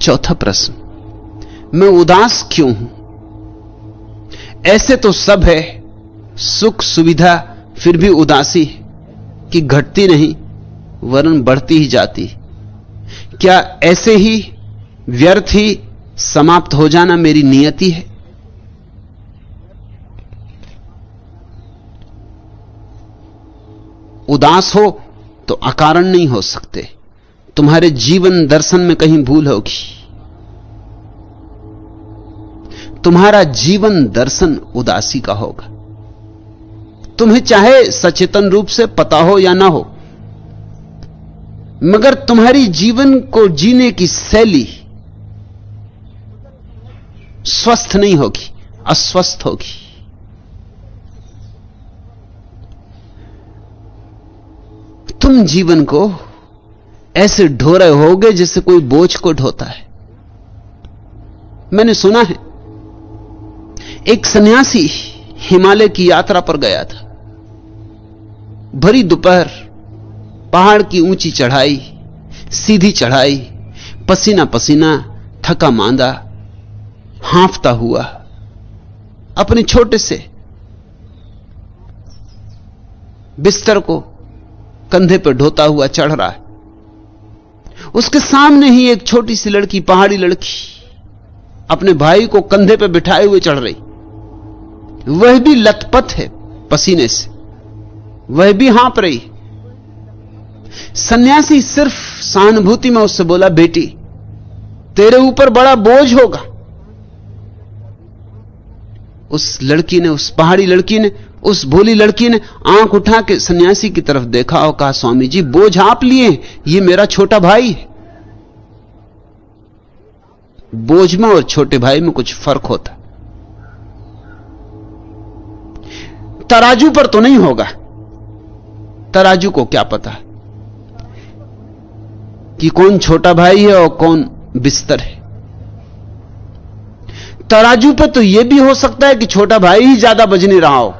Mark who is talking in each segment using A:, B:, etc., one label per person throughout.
A: चौथा प्रश्न, मैं उदास क्यों हूं? ऐसे तो सब है, सुख सुविधा, फिर भी उदासी कि घटती नहीं वरन बढ़ती ही जाती। क्या ऐसे ही व्यर्थ ही समाप्त हो जाना मेरी नियति है? उदास हो तो अकारण नहीं हो सकते। तुम्हारे जीवन दर्शन में कहीं भूल होगी। तुम्हारा जीवन दर्शन उदासी का होगा। तुम्हें चाहे सचेतन रूप से पता हो या ना हो, मगर तुम्हारी जीवन को जीने की शैली स्वस्थ नहीं होगी, अस्वस्थ होगी। तुम जीवन को ऐसे ढो रहे होगे जैसे कोई बोझ को ढोता है। मैंने सुना है एक सन्यासी हिमालय की यात्रा पर गया था। भरी दोपहर, पहाड़ की ऊंची चढ़ाई, सीधी चढ़ाई, पसीना पसीना, थका मांदा, हांफता हुआ अपने छोटे से बिस्तर को कंधे पर ढोता हुआ चढ़ रहा है। उसके सामने ही एक छोटी सी लड़की, पहाड़ी लड़की, अपने भाई को कंधे पर बिठाए हुए चढ़ रही। वह भी लथपथ है पसीने से, वह भी हाँफ रही। सन्यासी सिर्फ सहानुभूति में उससे बोला, बेटी तेरे ऊपर बड़ा बोझ होगा। उस लड़की ने, उस पहाड़ी लड़की ने, उस भोली लड़की ने आंख उठा के सन्यासी की तरफ देखा और कहा, स्वामी जी बोझ आप लिए, ये मेरा छोटा भाई है। बोझ में और छोटे भाई में कुछ फर्क होता। तराजू पर तो नहीं होगा। तराजू को क्या पता कि कौन छोटा भाई है और कौन बिस्तर है। तराजू पर तो यह भी हो सकता है कि छोटा भाई ही ज्यादा वजनी रहा हो।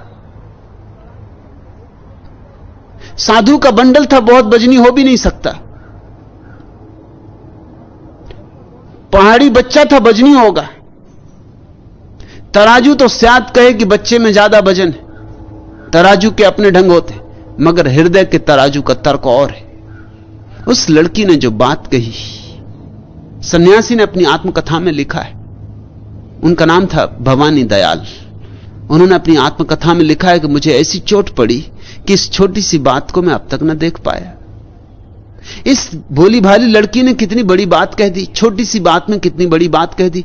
A: साधु का बंडल था, बहुत वजनी हो भी नहीं सकता। पहाड़ी बच्चा था, वजनी होगा। तराजू तो शायद कहे कि बच्चे में ज्यादा वजन है। तराजू के अपने ढंग होते, मगर हृदय के तराजू का तर्क और है। उस लड़की ने जो बात कही, सन्यासी ने अपनी आत्मकथा में लिखा है। उनका नाम था भवानी दयाल। उन्होंने अपनी आत्मकथा में लिखा है कि मुझे ऐसी चोट पड़ी कि इस छोटी सी बात को मैं अब तक न देख पाया। इस भोली भाली लड़की ने कितनी बड़ी बात कह दी, छोटी सी बात में कितनी बड़ी बात कह दी।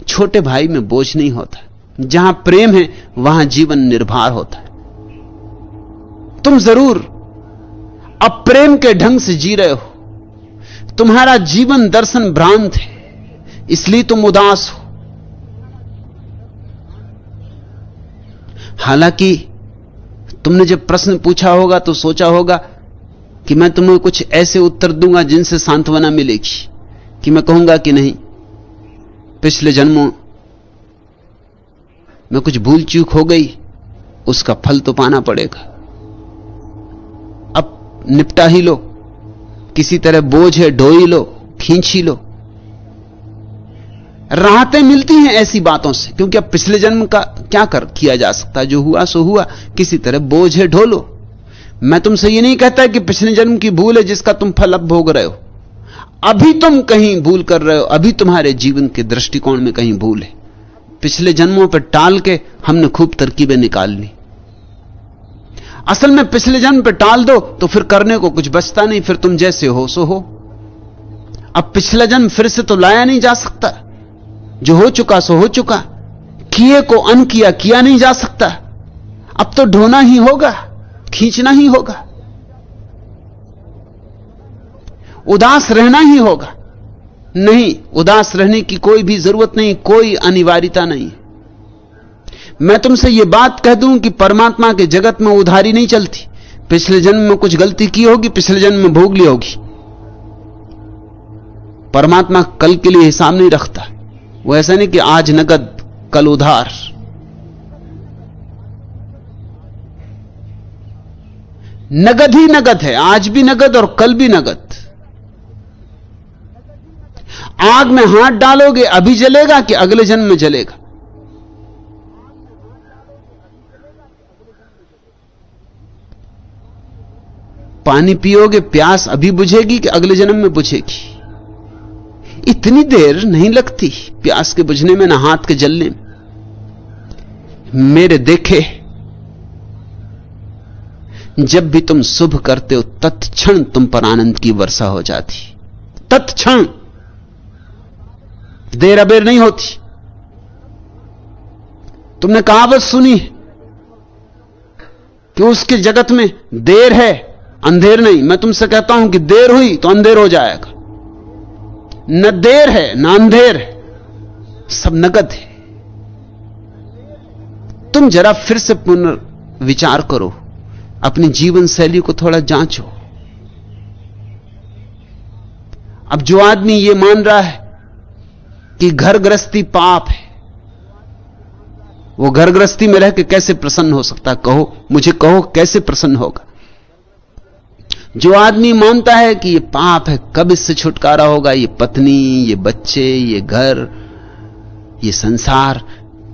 A: छोटे भाई में बोझ नहीं होता। जहां प्रेम है वहां जीवन निर्भर होता है। तुम जरूर अप्रेम के ढंग से जी रहे हो। तुम्हारा जीवन दर्शन भ्रांत है, इसलिए तुम उदास हो। हालांकि तुमने जब प्रश्न पूछा होगा तो सोचा होगा कि मैं तुम्हें कुछ ऐसे उत्तर दूंगा जिनसे सांत्वना मिलेगी, कि मैं कहूंगा कि नहीं, पिछले जन्मों में कुछ भूल चूक हो गई, उसका फल तो पाना पड़ेगा। अब निपटा ही लो, किसी तरह बोझ है ढो ही लो, खींच ही लो। राहतें मिलती हैं ऐसी बातों से, क्योंकि अब पिछले जन्म का क्या किया जा सकता है। जो हुआ सो हुआ, किसी तरह बोझ है ढो लो। मैं तुमसे ये नहीं कहता कि पिछले जन्म की भूल है जिसका तुम फल अब भोग रहे हो। अभी तुम कहीं भूल कर रहे हो, अभी तुम्हारे जीवन के दृष्टिकोण में कहीं भूल है। पिछले जन्मों पर टाल के हमने खूब तरकीबें निकाल ली। असल में पिछले जन्म पे टाल दो तो फिर करने को कुछ बचता नहीं, फिर तुम जैसे हो सो हो। अब पिछला जन्म फिर से तो लाया नहीं जा सकता। जो हो चुका सो हो चुका। किए को अनकिया किया नहीं जा सकता। अब तो ढोना ही होगा, खींचना ही होगा, उदास रहना ही होगा। नहीं, उदास रहने की कोई भी जरूरत नहीं, कोई अनिवार्यता नहीं। मैं तुमसे यह बात कह दूं कि परमात्मा के जगत में उधारी नहीं चलती। पिछले जन्म में कुछ गलती की होगी, पिछले जन्म में भोग ली होगी। परमात्मा कल के लिए हिसाब नहीं रखता। वो ऐसा नहीं कि आज नगद कल उधार। नगद ही नगद है, आज भी नगद और कल भी नगद। आग में हाथ डालोगे अभी जलेगा कि अगले जन्म में जलेगा? पानी पियोगे प्यास अभी बुझेगी कि अगले जन्म में बुझेगी? इतनी देर नहीं लगती प्यास के बुझने में, ना हाथ के जलने में। मेरे देखे जब भी तुम शुभ करते हो तत्क्षण तुम पर आनंद की वर्षा हो जाती, तत्क्षण, देर अबेर नहीं होती। तुमने कहावत सुनी कि उसके जगत में देर है अंधेर नहीं। मैं तुमसे कहता हूं कि देर हुई तो अंधेर हो जाएगा। न देर है न अंधेर है, सब नगद है। तुम जरा फिर से पुनर्विचार करो, अपनी जीवन शैली को थोड़ा जांचो। अब जो आदमी ये मान रहा है कि घर गृहस्थी पाप है, वो घर गृहस्थी में रह के कैसे प्रसन्न हो सकता? कहो मुझे, कहो कैसे प्रसन्न होगा? जो आदमी मानता है कि ये पाप है, कब इससे छुटकारा होगा? ये पत्नी, ये बच्चे, ये घर, ये संसार,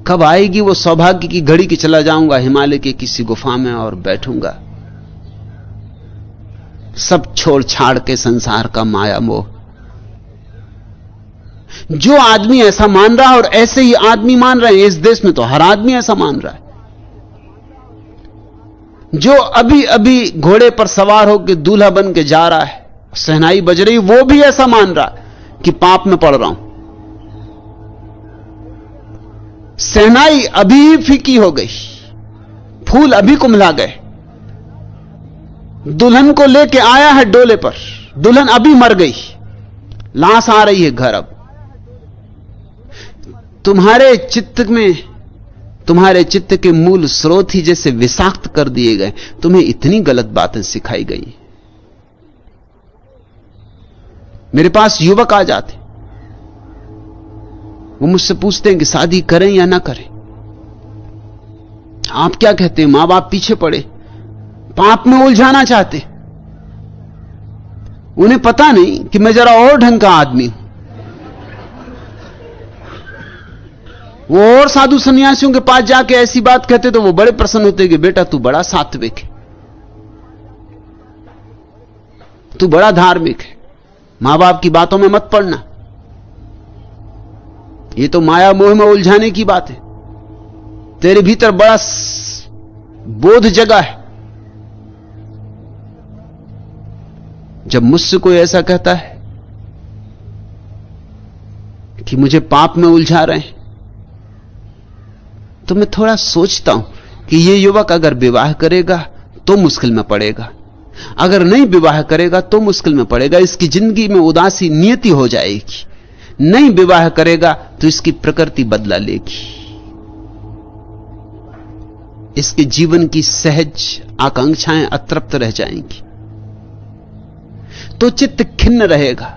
A: कब आएगी वो सौभाग्य की घड़ी कि चला जाऊंगा हिमालय के किसी गुफा में और बैठूंगा, सब छोड़ छाड़ के संसार का माया मोह। जो आदमी ऐसा मान रहा है, और ऐसे ही आदमी मान रहे हैं इस देश में, तो हर आदमी ऐसा मान रहा है। जो अभी अभी घोड़े पर सवार होकर दूल्हा बन के जा रहा है, शहनाई बज रही, वो भी ऐसा मान रहा है कि पाप में पड़ रहा हूं। शहनाई अभी ही फीकी हो गई, फूल अभी कुम्हला गए, दुल्हन को लेके आया है डोले पर, दुल्हन अभी मर गई, लाश आ रही है घर। अब तुम्हारे चित्त के मूल स्रोत ही जैसे विषाक्त कर दिए गए। तुम्हें इतनी गलत बातें सिखाई गई। मेरे पास युवक आ जाते, वो मुझसे पूछते हैं कि शादी करें या ना करें। आप क्या कहते हैं? मां बाप पीछे पड़े, पाप में उलझाना चाहते। उन्हें पता नहीं कि मैं जरा और ढंग का आदमी हूं। वो और साधु सन्यासियों के पास जाके ऐसी बात कहते तो वो बड़े प्रसन्न होते कि बेटा तू बड़ा सात्विक है, तू बड़ा धार्मिक है, मां बाप की बातों में मत पड़ना, ये तो माया मोह में उलझाने की बात है, तेरे भीतर बड़ा बोध जगा है। जब मुझसे कोई ऐसा कहता है कि मुझे पाप में उलझा रहे हैं, तो मैं थोड़ा सोचता हूं कि ये युवक अगर विवाह करेगा तो मुश्किल में पड़ेगा, अगर नहीं विवाह करेगा तो मुश्किल में पड़ेगा। इसकी जिंदगी में उदासी नियति हो जाएगी। नहीं विवाह करेगा तो इसकी प्रकृति बदला लेगी, इसके जीवन की सहज आकांक्षाएं अतृप्त रह जाएंगी, तो चित्त खिन्न रहेगा,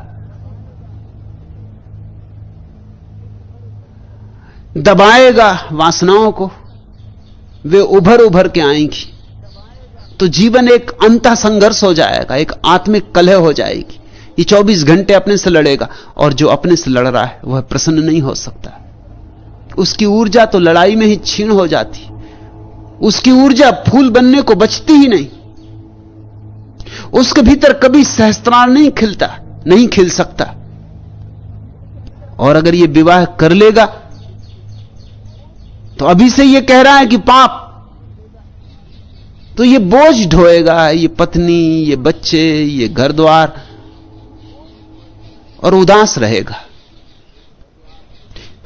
A: दबाएगा वासनाओं को, वे उभर उभर के आएंगी, तो जीवन एक अंतः संघर्ष हो जाएगा, एक आत्मिक कलह हो जाएगी। ये 24 घंटे अपने से लड़ेगा, और जो अपने से लड़ रहा है वह प्रसन्न नहीं हो सकता। उसकी ऊर्जा तो लड़ाई में ही क्षीण हो जाती, उसकी ऊर्जा फूल बनने को बचती ही नहीं, उसके भीतर कभी सहस्त्रार नहीं खिलता, नहीं खिल सकता। और अगर यह विवाह कर लेगा तो अभी से यह कह रहा है कि पाप, तो यह बोझ ढोएगा, ये पत्नी, ये बच्चे, ये घर द्वार, और उदास रहेगा।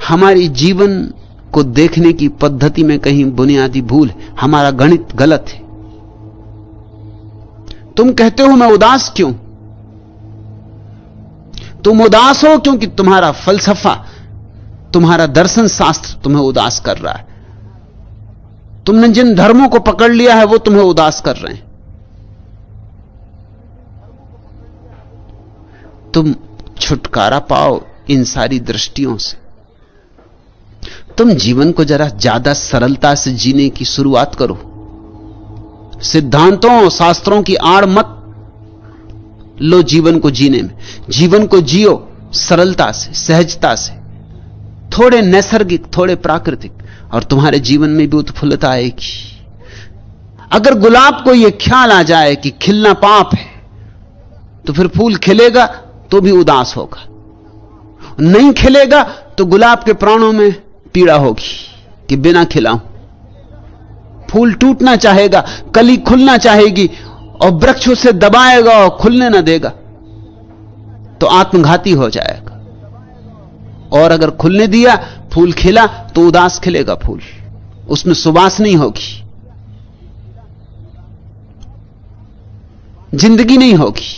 A: हमारी जीवन को देखने की पद्धति में कहीं बुनियादी भूल है, हमारा गणित गलत है। तुम कहते हो मैं उदास क्यों? तुम उदास हो क्योंकि तुम्हारा फलसफा, तुम्हारा दर्शन शास्त्र तुम्हें उदास कर रहा है। तुमने जिन धर्मों को पकड़ लिया है वो तुम्हें उदास कर रहे हैं। तुम छुटकारा पाओ इन सारी दृष्टियों से। तुम जीवन को जरा ज्यादा सरलता से जीने की शुरुआत करो। सिद्धांतों और शास्त्रों की आड़ मत लो जीवन को जीने में। जीवन को जियो, सरलता से, सहजता से, थोड़े नैसर्गिक, थोड़े प्राकृतिक, और तुम्हारे जीवन में भी उत्फुल्लता आएगी। अगर गुलाब को यह ख्याल आ जाए कि खिलना पाप है, तो फिर फूल खिलेगा तो भी उदास होगा, नहीं खिलेगा तो गुलाब के प्राणों में पीड़ा होगी कि बिना खिलाऊं। फूल टूटना चाहेगा, कली खुलना चाहेगी, और वृक्ष उसे दबाएगा और खुलने ना देगा तो आत्मघाती हो जाएगा। और अगर खुलने दिया, फूल खिला, तो उदास खिलेगा फूल, उसमें सुवास नहीं होगी, जिंदगी नहीं होगी,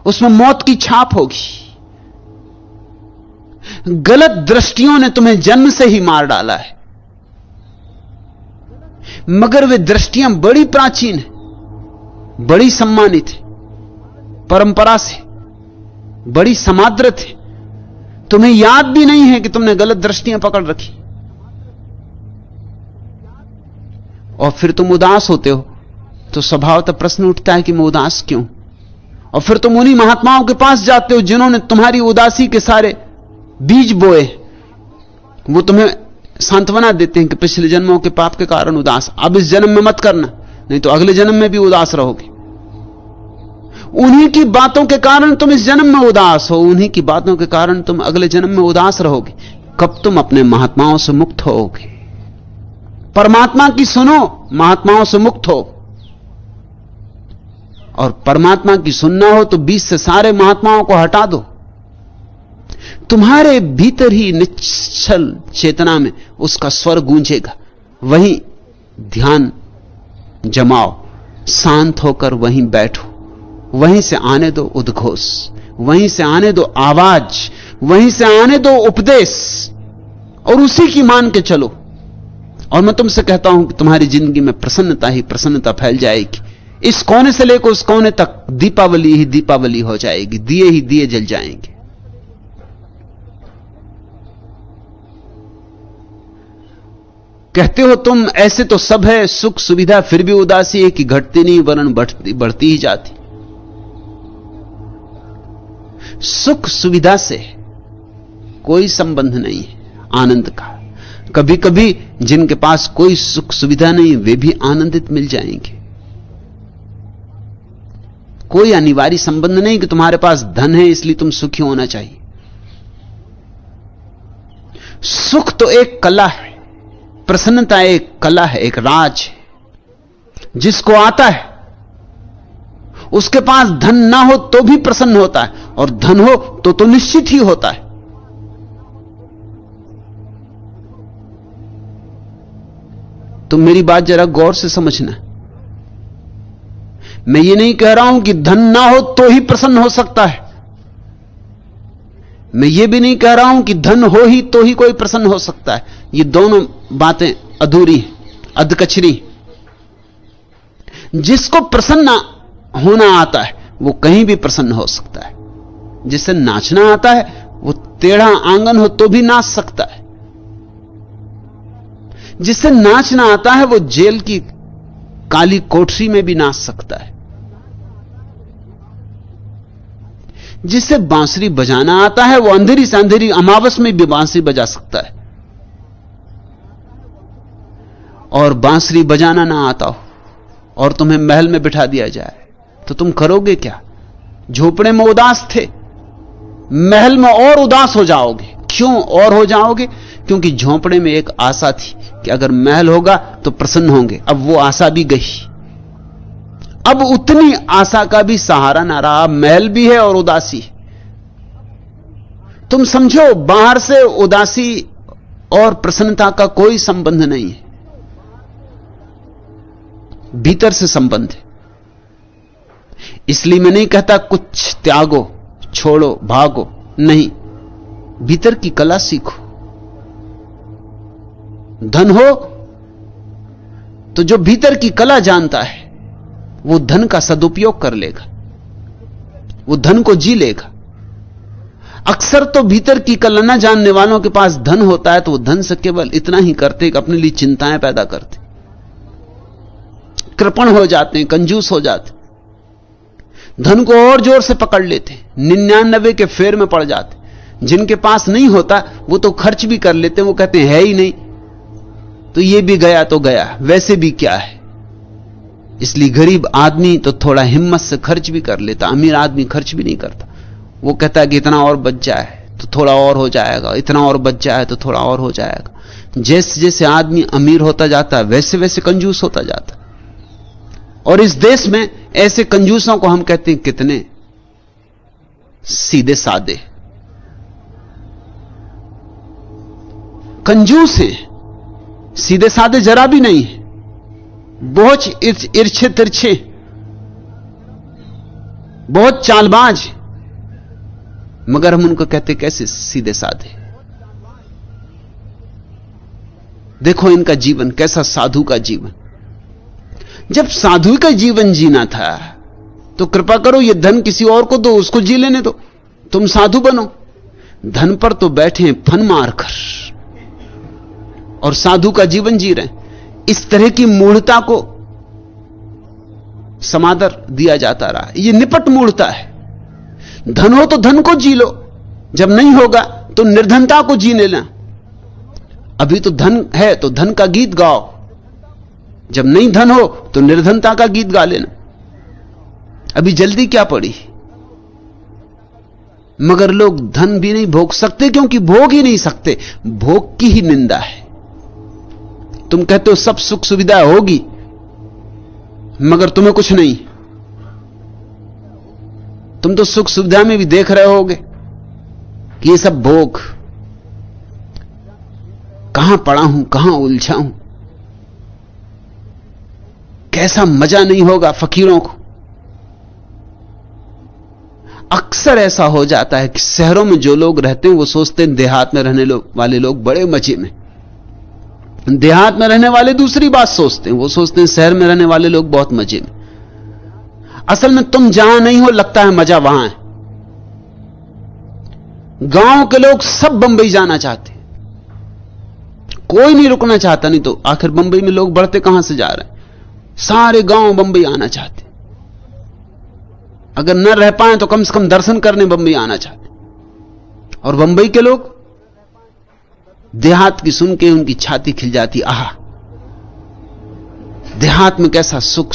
A: उसमें मौत की छाप होगी। गलत दृष्टियों ने तुम्हें जन्म से ही मार डाला है, मगर वे दृष्टियां बड़ी प्राचीन हैं, बड़ी सम्मानित है, परंपरा से बड़ी समादृत है। तुम्हें याद भी नहीं है कि तुमने गलत दृष्टियां पकड़ रखी, और फिर तुम उदास होते हो, तो स्वभावतः प्रश्न उठता है कि मैं उदास क्यों। और फिर तुम उन्हीं महात्माओं के पास जाते हो जिन्होंने तुम्हारी उदासी के सारे बीज बोए। वो तुम्हें सांत्वना देते हैं कि पिछले जन्मों के पाप के कारण उदास, अब इस जन्म में मत करना, नहीं तो अगले जन्म में भी उदास रहोगे। उन्हीं की बातों के कारण तुम इस जन्म में उदास हो, उन्हीं की बातों के कारण तुम अगले जन्म में उदास रहोगे। कब तुम अपने महात्माओं से मुक्त होगे? परमात्मा की सुनो, महात्माओं से मुक्त हो। और परमात्मा की सुनना हो तो बीच से सारे महात्माओं को हटा दो। तुम्हारे भीतर ही निश्चल चेतना में उसका स्वर गूंजेगा, वहीं ध्यान जमाओ, शांत होकर वहीं बैठो, वहीं से आने दो उद्घोष, वहीं से आने दो आवाज, वहीं से आने दो उपदेश, और उसी की मान के चलो। और मैं तुमसे कहता हूं कि तुम्हारी जिंदगी में प्रसन्नता ही प्रसन्नता फैल जाएगी। इस कोने से लेकर उस कोने तक दीपावली ही दीपावली हो जाएगी, दिए ही दिए जल जाएंगे। कहते हो तुम ऐसे तो सब है, सुख सुविधा, फिर भी उदासी है कि घटती नहीं वरन बढ़ती ही जाती। सुख सुविधा से कोई संबंध नहीं है आनंद का। कभी कभी जिनके पास कोई सुख सुविधा नहीं, वे भी आनंदित मिल जाएंगे। कोई अनिवार्य संबंध नहीं कि तुम्हारे पास धन है इसलिए तुम सुखी होना चाहिए। सुख तो एक कला है, प्रसन्नता एक कला है, एक राज है। जिसको आता है उसके पास धन ना हो तो भी प्रसन्न होता है, और धन हो तो निश्चित ही होता है। तुम मेरी बात जरा गौर से समझना। मैं ये नहीं कह रहा हूं कि धन ना हो तो ही प्रसन्न हो सकता है। मैं ये भी नहीं कह रहा हूं कि धन हो ही तो ही कोई प्रसन्न हो सकता है। ये दोनों बातें अधूरी हैं, अधकचरी। जिसको प्रसन्न होना आता है वो कहीं भी प्रसन्न हो सकता है। जिसे नाचना आता है वो टेढ़ा आंगन हो तो भी नाच सकता है। जिसे नाचना आता है वो जेल की काली कोठरी में भी नाच सकता है। जिसे बांसुरी बजाना आता है वो अंधेरी से अंधेरी अमावस में भी बांसुरी बजा सकता है। और बांसुरी बजाना ना आता हो और तुम्हें महल में बिठा दिया जाए तो तुम करोगे क्या? झोपड़े में उदास थे, महल में और उदास हो जाओगे। क्यों और हो जाओगे? क्योंकि झोपड़े में एक आशा थी कि अगर महल होगा तो प्रसन्न होंगे। अब वो आशा भी गई। अब उतनी आशा का भी सहारा ना रहा। महल भी है और उदासी है। तुम समझो, बाहर से उदासी और प्रसन्नता का कोई संबंध नहीं है, भीतर से संबंध है। इसलिए मैं नहीं कहता कुछ त्यागो, छोड़ो, भागो, नहीं। भीतर की कला सीखो। धन हो तो जो भीतर की कला जानता है वो धन का सदुपयोग कर लेगा, वो धन को जी लेगा। अक्सर तो भीतर की कला न जानने वालों के पास धन होता है तो वो धन से केवल इतना ही करते कि अपने लिए चिंताएं पैदा करते, कृपण हो जाते हैं, कंजूस हो जाते। धन को और जोर से पकड़ लेते, 99 के फेर में पड़ जाते। जिनके पास नहीं होता वो तो खर्च भी कर लेते, वो कहते हैं है ही नहीं, तो ये भी गया तो गया, वैसे भी क्या है। इसलिए गरीब आदमी तो थोड़ा हिम्मत से खर्च भी कर लेता, अमीर आदमी खर्च भी नहीं करता। वो कहता है कि इतना और बच जाए तो थोड़ा और हो जाएगा, इतना और बच जाए तो थोड़ा और हो जाएगा। जैसे जैसे आदमी अमीर होता जाता है वैसे वैसे कंजूस होता जाता। और इस देश में ऐसे कंजूसों को हम कहते हैं कितने सीधे साधे कंजूस हैं, सीधे साधे जरा भी नहीं है, बहुत इर्छे तिरछे, बहुत चालबाज, मगर हम उनको कहते कैसे सीधे साधे। देखो इनका जीवन कैसा साधु का जीवन। जब साधु का जीवन जीना था तो कृपा करो ये धन किसी और को दो, उसको जी लेने दो, तुम साधु बनो। धन पर तो बैठे फन मारकर और साधु का जीवन जी रहे हैं। इस तरह की मूढ़ता को समादर दिया जाता रहा। यह निपट मूढ़ता है। धन हो तो धन को जी लो, जब नहीं होगा तो निर्धनता को जी लेना। अभी तो धन है तो धन का गीत गाओ, जब नहीं धन हो तो निर्धनता का गीत गा लेना। अभी जल्दी क्या पड़ी। मगर लोग धन भी नहीं भोग सकते क्योंकि भोग ही नहीं सकते। भोग की ही निंदा है। तुम कहते हो सब सुख सुविधा होगी मगर तुम्हें कुछ नहीं। तुम तो सुख सुविधा में भी देख रहे होगे कि ये सब भोग, कहां पड़ा हूं, कहां उलझा हूं। कैसा मजा नहीं होगा फकीरों को। अक्सर ऐसा हो जाता है कि शहरों में जो लोग रहते हैं वो सोचते हैं देहात में रहने वाले लोग बड़े मजे में। देहात में रहने वाले दूसरी बात सोचते हैं, वो सोचते हैं शहर में रहने वाले लोग बहुत मजे में। असल में तुम जहां नहीं हो लगता है मजा वहां है। गांव के लोग सब बंबई जाना चाहते, कोई नहीं रुकना चाहता, नहीं तो आखिर बंबई में लोग बढ़ते कहां से जा रहे हैं। सारे गांव बंबई आना चाहते, अगर न रह पाए तो कम से कम दर्शन करने बंबई आना चाहते। और बंबई के लोग देहात की सुन के उनकी छाती खिल जाती। आहा, देहात में कैसा सुख,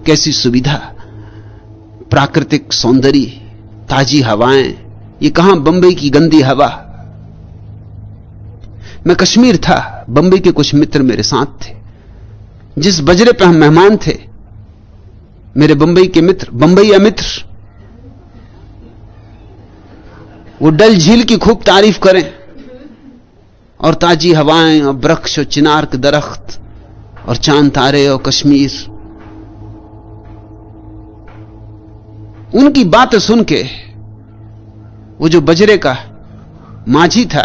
A: कैसी सुविधा, प्राकृतिक सौंदर्य, ताजी हवाएं। ये कहां बंबई की गंदी हवा। मैं कश्मीर था, बंबई के कुछ मित्र मेरे साथ थे। जिस बजरे पे हम मेहमान थे, मेरे बंबई के मित्र, बंबईया मित्र, वो डल झील की खूब तारीफ करें और ताजी हवाएं और वृक्ष और चिनार के दरख्त और चांद तारे और कश्मीर। उनकी बातें सुन के वो जो बजरे का माझी था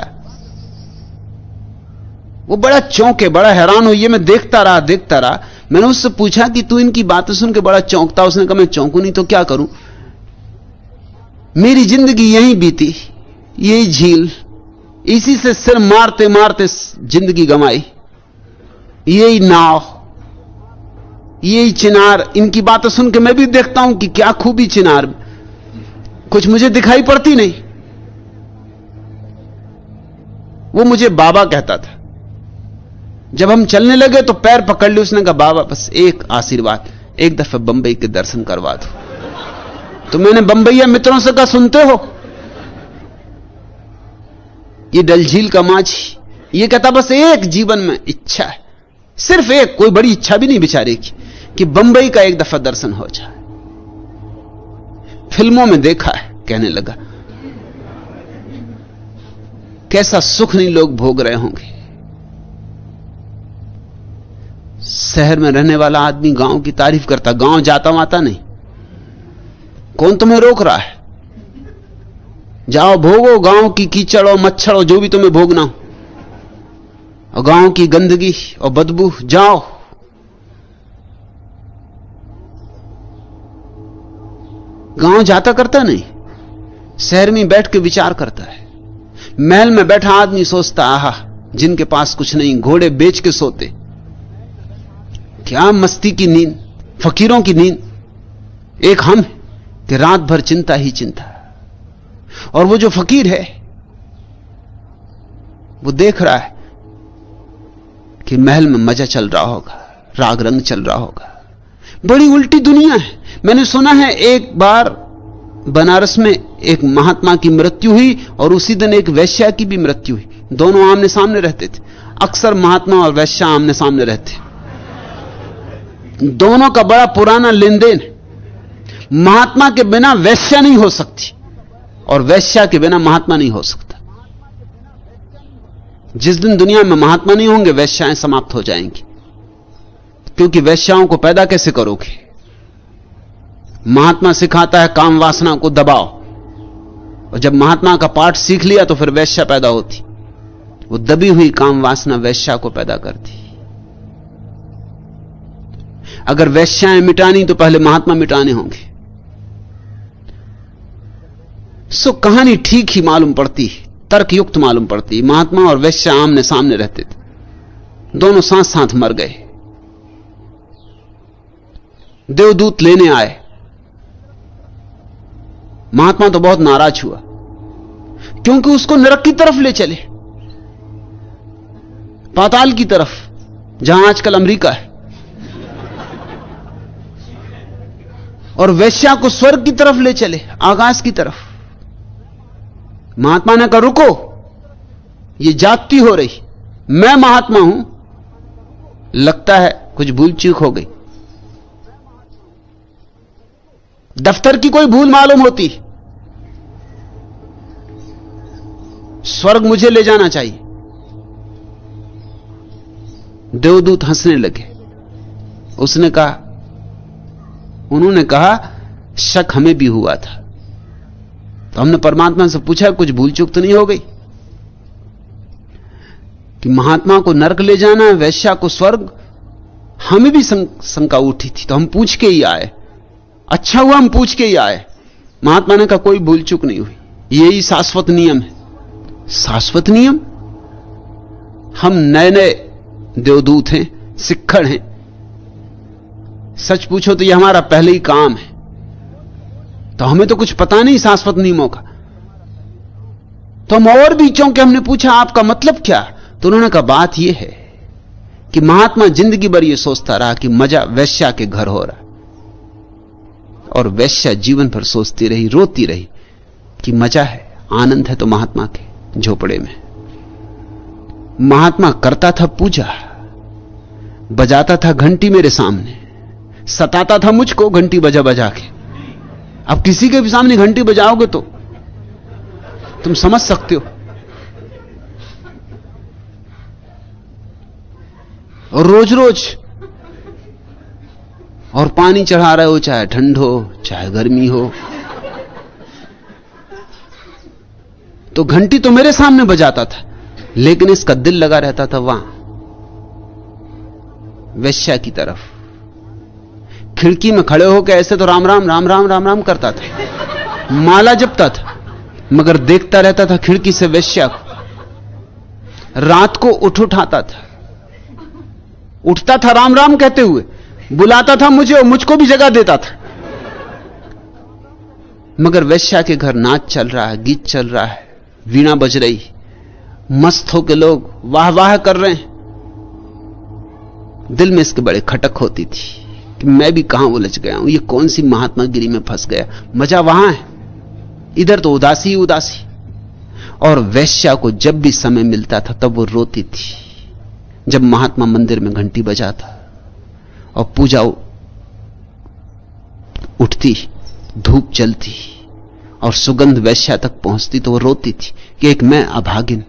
A: वो बड़ा चौंके, बड़ा हैरान हो। ये मैं देखता रहा। मैंने उससे पूछा कि तू इनकी बातें सुन के बड़ा चौंकता। उसने कहा मैं चौंकू नहीं तो क्या करूं, मेरी जिंदगी यहीं बीती, यही झील, इसी से सिर मारते मारते जिंदगी गंवाई, यही नाव, यही चिनार। इनकी बातें सुन के मैं भी देखता हूं कि क्या खूबी चिनार में, कुछ मुझे दिखाई पड़ती नहीं। वो मुझे बाबा कहता था। जब हम चलने लगे तो पैर पकड़ लिए। उसने कहा बाबा बस एक आशीर्वाद, एक दफा बंबई के दर्शन करवा दो। तो मैंने बंबईया मित्रों से कहा सुनते हो, ये डल झील का माझी, ये कहता बस एक जीवन में इच्छा है, सिर्फ एक, कोई बड़ी इच्छा भी नहीं बेचारे की, कि बंबई का एक दफा दर्शन हो जाए। फिल्मों में देखा है, कहने लगा। कैसा सुख नहीं लोग भोग रहे होंगे। शहर में रहने वाला आदमी गांव की तारीफ करता, गांव जाता माता नहीं। कौन तुम्हें रोक रहा है? जाओ भोगो गांव की कीचड़ और मच्छर और जो भी तुम्हें भोगना हो, और गांव की गंदगी और बदबू, जाओ। गांव जाता करता नहीं, शहर में बैठ के विचार करता है। महल में बैठा आदमी सोचता आहा जिनके पास कुछ नहीं, घोड़े बेच के सोते, क्या मस्ती की नींद, फकीरों की नींद। एक हम, कि रात भर चिंता ही चिंता। और वो जो फकीर है वो देख रहा है कि महल में मजा चल रहा होगा, राग रंग चल रहा होगा। बड़ी उल्टी दुनिया है। मैंने सुना है एक बार बनारस में एक महात्मा की मृत्यु हुई और उसी दिन एक वैश्या की भी मृत्यु हुई। दोनों आमने सामने रहते थे। अक्सर महात्मा और वैश्या आमने सामने रहते, दोनों का बड़ा पुराना लेन देन। महात्मा के बिना वैश्या नहीं हो सकती और वैश्या के बिना महात्मा नहीं हो सकता। जिस दिन दुनिया में महात्मा नहीं होंगे वैश्याएं समाप्त हो जाएंगी, क्योंकि वैश्याओं को पैदा कैसे करोगे? महात्मा सिखाता है काम वासना को दबाओ, और जब महात्मा का पाठ सीख लिया तो फिर वैश्या पैदा होती। वो दबी हुई काम वासना वैश्या को पैदा करती। अगर वैश्याएं मिटानी तो पहले महात्मा मिटाने होंगे। सो कहानी ठीक ही मालूम पड़ती, तर्कयुक्त मालूम पड़ती। महात्मा और वैश्या आमने सामने रहते थे, दोनों साथ साथ मर गए। देवदूत लेने आए। महात्मा तो बहुत नाराज हुआ, क्योंकि उसको नरक की तरफ ले चले, पाताल की तरफ, जहां आजकल अमेरिका है, और वैश्या को स्वर्ग की तरफ ले चले, आकाश की तरफ। महात्मा ने कहा रुको, ये जाति हो रही, मैं महात्मा हूं, लगता है कुछ भूल चूक हो गई। दफ्तर की कोई भूल मालूम होती, स्वर्ग मुझे ले जाना चाहिए। देवदूत हंसने लगे। उसने कहा, उन्होंने कहा शक हमें भी हुआ था, तो हमने परमात्मा से पूछा कुछ भूल चूक तो नहीं हो गई कि महात्मा को नरक ले जाना, वैश्या को स्वर्ग। हमें भी शंका उठी थी, तो हम पूछ के ही आए। अच्छा हुआ हम पूछ के ही आए। महात्मा ने कहा कोई भूल चूक नहीं हुई, यही शाश्वत नियम है। शाश्वत नियम? हम नए नए देवदूत हैं, सिक्खड़ हैं, सच पूछो तो यह हमारा पहले ही काम है, तो हमें तो कुछ पता नहीं शाश्वत नियमों का। तो हम और भी चौंके, हमने पूछा आपका मतलब क्या? तो उन्होंने कहा बात यह है कि महात्मा जिंदगी भर यह सोचता रहा कि मजा वैश्या के घर हो रहा, और वैश्या जीवन भर सोचती रही, रोती रही कि मजा है, आनंद है तो महात्मा के झोपड़े में। महात्मा करता था पूजा, बजाता था घंटी मेरे सामने, सताता था मुझको घंटी बजा बजा के। अब किसी के भी सामने घंटी बजाओगे तो तुम समझ सकते हो। और रोज रोज और पानी चढ़ा रहे हो, चाहे ठंड हो चाहे गर्मी हो, तो घंटी तो मेरे सामने बजाता था, लेकिन इसका दिल लगा रहता था वहां वैश्या की तरफ। खिड़की में खड़े होकर ऐसे तो राम राम राम राम राम राम करता था, माला जपता था, मगर देखता रहता था खिड़की से वैश्या को। रात को उठाता था, उठता था राम राम कहते हुए, बुलाता था मुझे और मुझको भी जगह देता था। मगर वैश्या के घर नाच चल रहा है, गीत चल रहा है, वीणा बज रही, मस्त होकर लोग वाह वाह कर रहे हैं। दिल में इसके बड़े खटक होती थी कि मैं भी कहां उलझ गया हूं, ये कौन सी महात्मागिरी में फंस गया। मजा वहां है, इधर तो उदासी ही उदासी। और वैश्या को जब भी समय मिलता था तब वो रोती थी, जब महात्मा मंदिर में घंटी बजाता और पूजा उठती, धूप जलती और सुगंध वैश्या तक पहुंचती, तो वो रोती थी कि एक मैं अभागिन,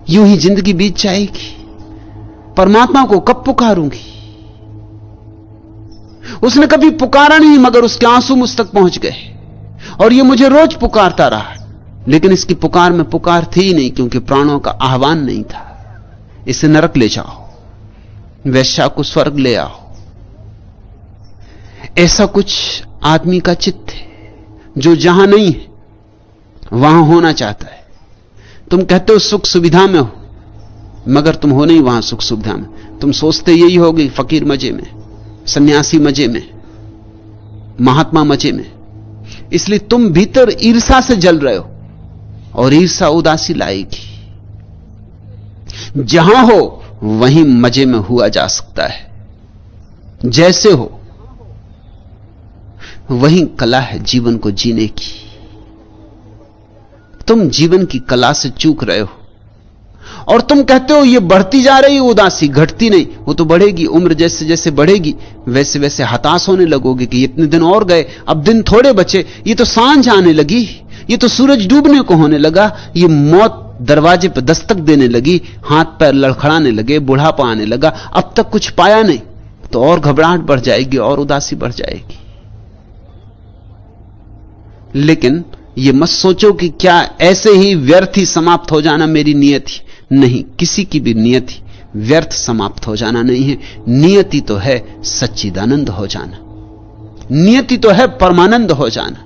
A: यूं ही जिंदगी बीत जाएगी, परमात्मा को कब पुकारूंगी। उसने कभी पुकारा नहीं, मगर उसके आंसू मुझ तक पहुंच गए, और ये मुझे रोज पुकारता रहा, लेकिन इसकी पुकार में पुकार थी ही नहीं, क्योंकि प्राणों का आह्वान नहीं था। इसे नरक ले जाओ, वैश्या को स्वर्ग ले आओ। ऐसा कुछ आदमी का चित्त है जो जहां नहीं है वहां होना चाहता है। तुम कहते हो सुख सुविधा में हो, मगर तुम हो नहीं वहां सुख सुविधा में। तुम सोचते यही होगी फकीर मजे में, सन्यासी मजे में, महात्मा मजे में। इसलिए तुम भीतर ईर्ष्या से जल रहे हो, और ईर्ष्या उदासी लाएगी। जहां हो वहीं मजे में हुआ जा सकता है। जैसे हो वहीं कला है जीवन को जीने की। तुम जीवन की कला से चूक रहे हो, और तुम कहते हो ये बढ़ती जा रही उदासी, घटती नहीं। वो तो बढ़ेगी। उम्र जैसे जैसे बढ़ेगी वैसे वैसे हताश होने लगोगे कि इतने दिन और गए, अब दिन थोड़े बचे, ये तो सांझ आने लगी, ये तो सूरज डूबने को होने लगा, ये मौत दरवाजे पर दस्तक देने लगी, हाथ पैर लड़खड़ाने लगे, बुढ़ापा आने लगा, अब तक कुछ पाया नहीं। तो और घबराहट बढ़ जाएगी और उदासी बढ़ जाएगी। लेकिन ये मत सोचो कि क्या ऐसे ही व्यर्थ ही समाप्त हो जाना मेरी नियति। नहीं, किसी की भी नियति व्यर्थ समाप्त हो जाना नहीं है। नियति तो है सच्चिदानंद हो जाना, नियति तो है परमानंद हो जाना।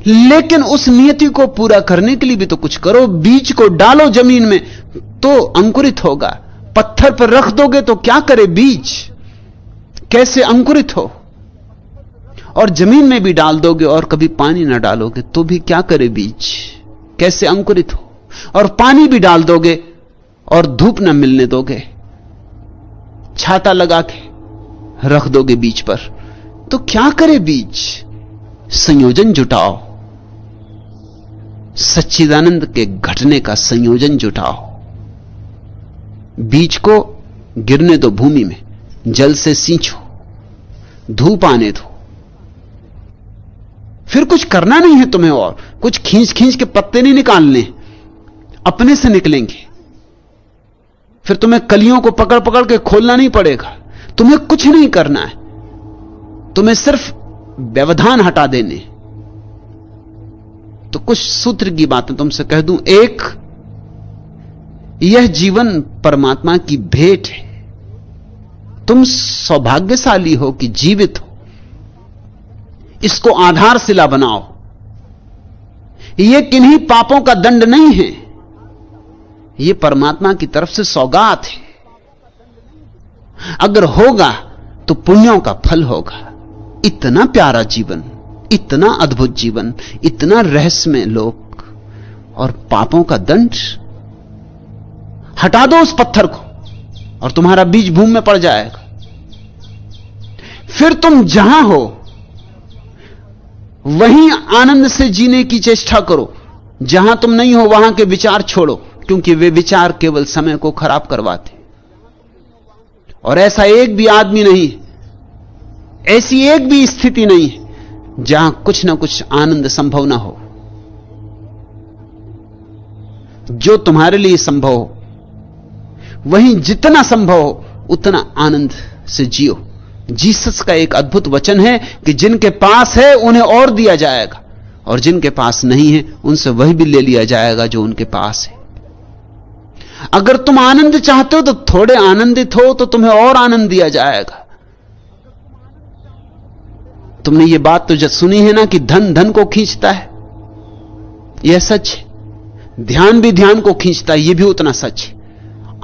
A: लेकिन उस नियति को पूरा करने के लिए भी तो कुछ करो। बीज को डालो जमीन में तो अंकुरित होगा। पत्थर पर रख दोगे तो क्या करे बीज, कैसे अंकुरित हो? और जमीन में भी डाल दोगे और कभी पानी ना डालोगे तो भी क्या करे बीज, कैसे अंकुरित हो? और पानी भी डाल दोगे और धूप ना मिलने दोगे, छाता लगा के रख दोगे बीज पर, तो क्या करे बीज? संयोजन जुटाओ, सच्चिदानंद के घटने का संयोजन जुटाओ। बीज को गिरने दो भूमि में, जल से सींचो, धूप आने दो। फिर कुछ करना नहीं है तुम्हें, और कुछ खींच खींच के पत्ते नहीं निकालने, अपने से निकलेंगे। फिर तुम्हें कलियों को पकड़ पकड़ के खोलना नहीं पड़ेगा। तुम्हें कुछ नहीं करना है, तुम्हें सिर्फ व्यवधान हटा देने। तो कुछ सूत्र की बातें तुमसे कह दूं। एक, यह जीवन परमात्मा की भेंट है। तुम सौभाग्यशाली हो कि जीवित हो, इसको आधारशिला बनाओ। यह किन्हीं पापों का दंड नहीं है, यह परमात्मा की तरफ से सौगात है। अगर होगा तो पुण्यों का फल होगा। इतना प्यारा जीवन, इतना अद्भुत जीवन, इतना रहस्यमय लोक, और पापों का दंड। हटा दो उस पत्थर को और तुम्हारा बीज भूमि में पड़ जाएगा। फिर तुम जहां हो वहीं आनंद से जीने की चेष्टा करो। जहां तुम नहीं हो वहां के विचार छोड़ो, क्योंकि वे विचार केवल समय को खराब करवाते। और ऐसा एक भी आदमी नहीं, ऐसी एक भी स्थिति नहीं है जहां कुछ ना कुछ आनंद संभव ना हो। जो तुम्हारे लिए संभव हो वहीं जितना संभव हो उतना आनंद से जियो। जीसस का एक अद्भुत वचन है कि जिनके पास है उन्हें और दिया जाएगा, और जिनके पास नहीं है उनसे वही भी ले लिया जाएगा जो उनके पास है। अगर तुम आनंद चाहते हो तो थोड़े आनंदित हो तो तुम्हें और आनंद दिया जाएगा। तुमने ये बात तो जब सुनी है ना कि धन धन को खींचता है, यह सच है। ध्यान भी ध्यान को खींचता है, यह भी उतना सच है।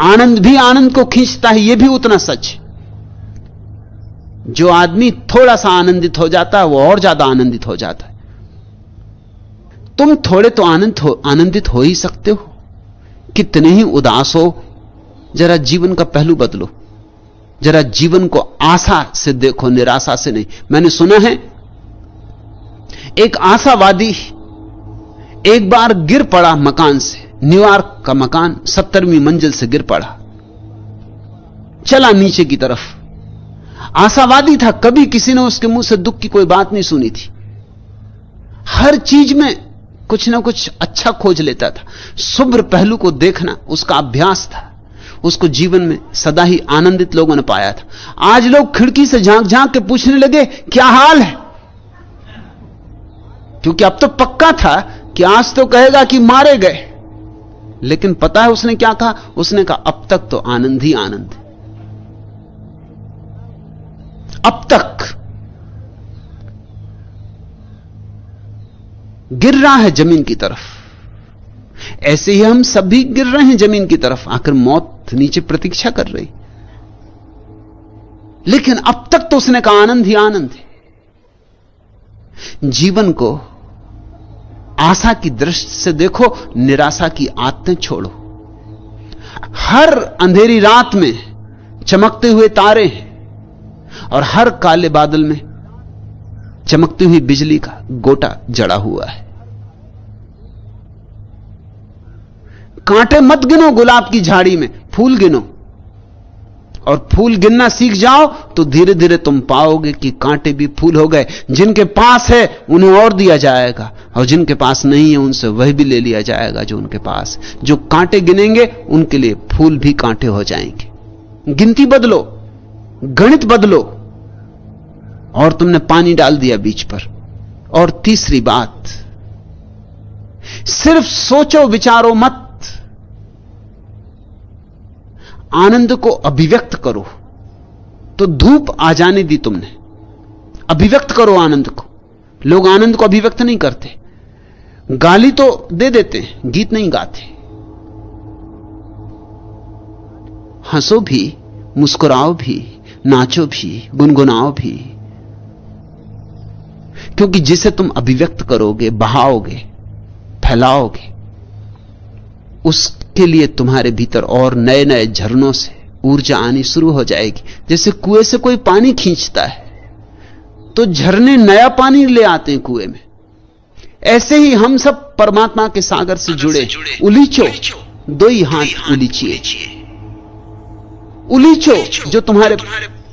A: आनंद भी आनंद को खींचता है, यह भी उतना सच है। जो आदमी थोड़ा सा आनंदित हो जाता है वो और ज्यादा आनंदित हो जाता है। तुम थोड़े तो आनंदित हो ही सकते हो। कितने ही उदास हो, जरा जीवन का पहलू बदलो, जरा जीवन को आशा से देखो, निराशा से नहीं। मैंने सुना है एक आशावादी एक बार गिर पड़ा मकान से, न्यूयॉर्क का मकान 70वीं मंजिल से गिर पड़ा, चला नीचे की तरफ। आशावादी था, कभी किसी ने उसके मुंह से दुख की कोई बात नहीं सुनी थी। हर चीज में कुछ ना कुछ अच्छा खोज लेता था। शुभ्र पहलू को देखना उसका अभ्यास था। उसको जीवन में सदा ही आनंदित लोगों ने पाया था। आज लोग खिड़की से झांक झांक के पूछने लगे क्या हाल है, क्योंकि अब तो पक्का था कि आज तो कहेगा कि मारे गए। लेकिन पता है उसने क्या कहा? उसने कहा अब तक तो आनंद ही आनंद है, अब तक। गिर रहा है जमीन की तरफ, ऐसे ही हम सभी गिर रहे हैं जमीन की तरफ। आखिर मौत नीचे प्रतीक्षा कर रही, लेकिन अब तक तो उसने कहा आनंद ही आनंद है। जीवन को आशा की दृष्टि से देखो, निराशा की आदतें छोड़ो। हर अंधेरी रात में चमकते हुए तारे हैं और हर काले बादल में चमकती हुई बिजली का गोटा जड़ा हुआ है। कांटे मत गिनो गुलाब की झाड़ी में, फूल गिनो। और फूल गिनना सीख जाओ तो धीरे धीरे तुम पाओगे कि कांटे भी फूल हो गए। जिनके पास है उन्हें और दिया जाएगा, और जिनके पास नहीं है उनसे वह भी ले लिया जाएगा जो उनके पास। जो कांटे गिनेंगे उनके लिए फूल भी कांटे हो जाएंगे। गिनती बदलो, गणित बदलो, और तुमने पानी डाल दिया बीच पर। और तीसरी बात, सिर्फ सोचो विचारो मत, आनंद को अभिव्यक्त करो। तो धूप आ जाने दी तुमने, अभिव्यक्त करो आनंद को। लोग आनंद को अभिव्यक्त नहीं करते, गाली तो दे देते हैं, गीत नहीं गाते। हंसो भी, मुस्कुराओ भी, नाचो भी, गुनगुनाओ भी, क्योंकि जिसे तुम अभिव्यक्त करोगे, बहाओगे, फैलाओगे, उसके लिए तुम्हारे भीतर और नए नए झरनों से ऊर्जा आनी शुरू हो जाएगी। जैसे कुएं से कोई पानी खींचता है तो झरने नया पानी ले आते हैं कुएं में, ऐसे ही हम सब परमात्मा के सागर से जुड़े। उलीचो, दो ही हाथ उलीचिए, उलीचो जो तुम्हारे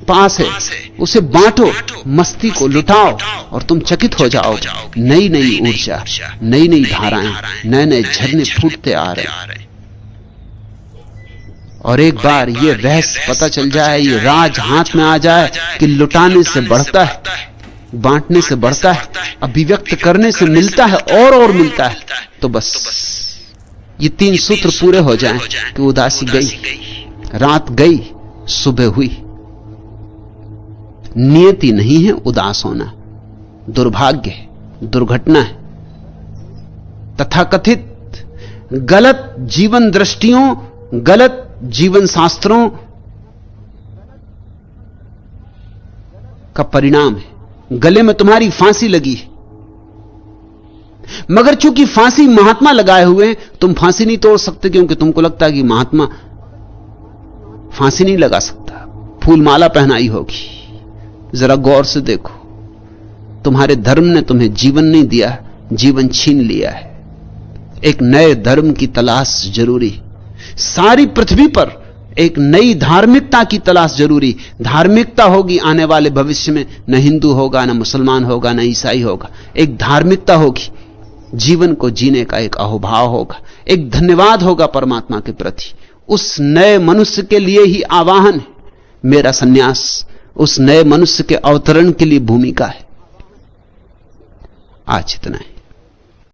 A: पास है उसे बांटो, मस्ती को लुटाओ, और तुम चकित हो जाओगे। नई नई ऊर्जा, नई नई धाराएं, नए नए झरने फूटते आ रहे। और एक बार ये रहस्य पता चल जाए, ये राज हाथ में आ जाए कि लुटाने से बढ़ता है, बांटने से बढ़ता है, अभिव्यक्त करने से मिलता है और मिलता है, तो बस ये तीन सूत्र पूरे हो जाएं कि उदासी गई, रात गई, सुबह हुई। नियति नहीं है उदास होना, दुर्भाग्य है, दुर्घटना है। तथाकथित गलत जीवन दृष्टियों, गलत जीवन शास्त्रों का परिणाम है। गले में तुम्हारी फांसी लगी है, मगर चूंकि फांसी महात्मा लगाए हुए हैं, तुम फांसी नहीं तोड़ सकते, क्योंकि तुमको लगता है कि महात्मा फांसी नहीं लगा सकता, फूलमाला पहनाई होगी। जरा गौर से देखो, तुम्हारे धर्म ने तुम्हें जीवन नहीं दिया, जीवन छीन लिया है। एक नए धर्म की तलाश जरूरी, सारी पृथ्वी पर एक नई धार्मिकता की तलाश जरूरी। धार्मिकता होगी आने वाले भविष्य में, न हिंदू होगा, न मुसलमान होगा, न ईसाई होगा, एक धार्मिकता होगी। जीवन को जीने का एक अहोभाव होगा, एक धन्यवाद होगा परमात्मा के प्रति। उस नए मनुष्य के लिए ही आवाहन है मेरा सन्यास, उस नए मनुष्य के अवतरण के लिए भूमिका है। आज इतना है।